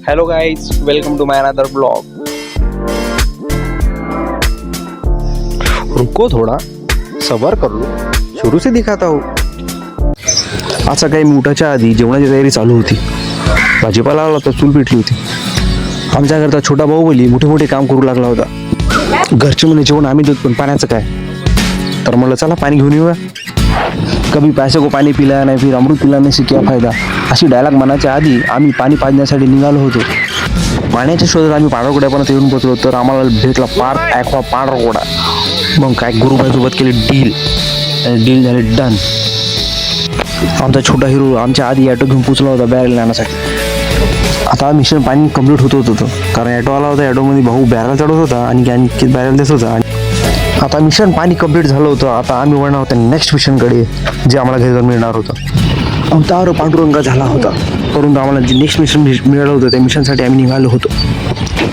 Hello guys, welcome to my another blog. रुको थोड़ा, सबर कर लो, शुरू से दिखाता हूँ। आज सकाळी मी उठायच्या आधी जेवणाची तयारी चालू होती. भाजीपाला आला तर चूल पेटली होती. आमच्या घरचा छोटा भाऊ बोली मोठे मोठे काम करू लागला होता. घरचे म्हणे जेवण आम्ही देत पण पाण्याचं काय. तर म्हणलं चला पाणी घेऊन येऊया. कभी पैसे को पाणी पिलाया नाही फिर अमृत पिलाने से क्या फायदा, अशी डायलॉग म्हणायच्या आधी आम्ही पाणी पाजण्यासाठी निघालो होतो. पाण्याच्या शोधात आम्ही पांढरकोड्यापर्यंत येऊन पोहोचलो तर आम्हाला भेटला पार्क ॲक्वा पांढरकोडा. मग काय गुरुबाईसोबत केली डील आणि डील झाले डन. आमचा छोटा हिरो आमच्या आधी ॲटो घेऊन पोचला होता बॅरल आणण्यासाठी. आता मिशन पाणी कम्प्लीट होत होतं कारण ॲटो आला होता. ॲटोमध्ये भाऊ बॅरल चढवत होता आणि आणखी बॅरल देत होता. आता मिशन पाणी कम्प्लीट झालं होतं. आता आम्ही वळणार होतो नेक्स्ट मिशनकडे जे आम्हाला घरी जाऊन मिळणार होतं. आमचा पांडुरंग झाला होता परंतु आम्हाला जे नेक्स्ट मिशन मिळालं होतं त्या मिशनसाठी आम्ही निघालो होतो.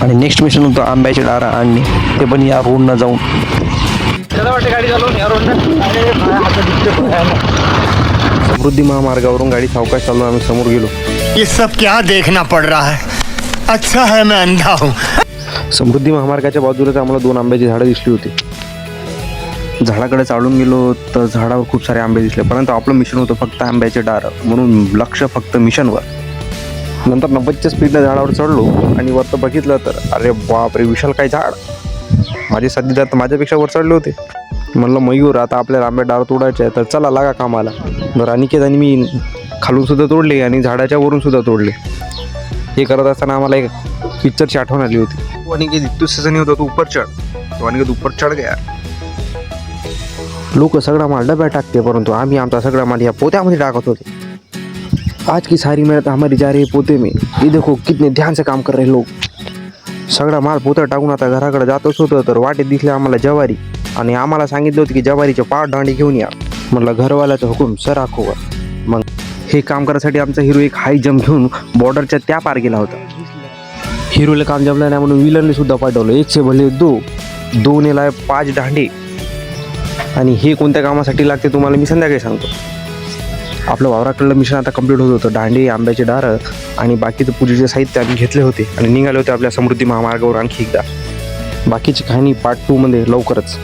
आणि नेक्स्ट मिशन होतं आंब्याचे डारा आणणे, ते पण या रोडनं जाऊन. गाडी चालवून या रोडनं समृद्धी महामार्गावरून गाडी सावकाश चालून आम्ही समोर गेलो. ये सब क्या देखना पड़ रहा है, अच्छा है मैं अंधा हूँ. समृद्धी महामार्गाच्या बाजूलाच आम्हाला 2 आंब्याची झाडं दिसली होती. झाडाकडे चालून गेलो तर झाडावर खूप सारे आंबे दिसले परंतु आपलं मिशन होतं फक्त आंब्याचे डार म्हणून लक्ष फक्त मिशनवर. नंतर 90च्या स्पीडला झाडावर चढलो आणि वरतं बघितलं तर अरे बापरे, विशाल काय झाड. माझे साथीदार तर माझ्यापेक्षा वर चढले होते. म्हणलं मयूर आता आपल्याला आंबे डाळ तोडायचे आहे तर चला लागा कामाला. बरं अनिकेत आणि मी खालून सुद्धा तोडले आणि झाडाच्या वरून सुद्धा तोडले. हे करत असताना आम्हाला एक पिक्चरची आठवण आली होती. तो अनिकेत दुसऱ्याचा नाही होता, तो ऊपर चढ. तो अनिकेत ऊपर चढ गया. लोक सगळा माल डब्यात टाकते परंतु आम्ही आमचा सगळा माल या पोत्यामध्ये टाकत होते. आज की सारी मेहनत हमारी जा रही है पोते में. ये देखो कितने ध्यान से काम कर रहे लोग. सगळा माल पोत्यात टाकून आता घराकडे जातच होतं तर वाटेत दिसले आम्हाला जवारी आणि आम्हाला सांगितलं होतं की जवारीचे 5 दांडे घेऊन या. म्हटलं घरवाल्याचा हुकूम सर आखोवर. मग हे काम करायसाठी आमचा हिरो एक हाय जम्प घेऊन बॉर्डरच्या त्या पार गेला होता. हिरोला काम जमलं नाही म्हणून विलनने सुद्धा पाठवलं. 1 से भले 2 ने लाय 5 दांडे. आणि हे कोणत्या कामासाठी लागते तुम्हाला मी संध्याकाळी सांगतो. आपलं वावराकडलं मिशन आता कंप्लीट होत होतं. दांडे, आंब्याचे डारं आणि बाकीचं पूजेचे साहित्य आम्ही घेतले होते आणि निघाले होते आपल्या समृद्धी महामार्गावर आणखी एकदा. बाकीची कहाणी पार्ट 2 मध्ये लवकरच.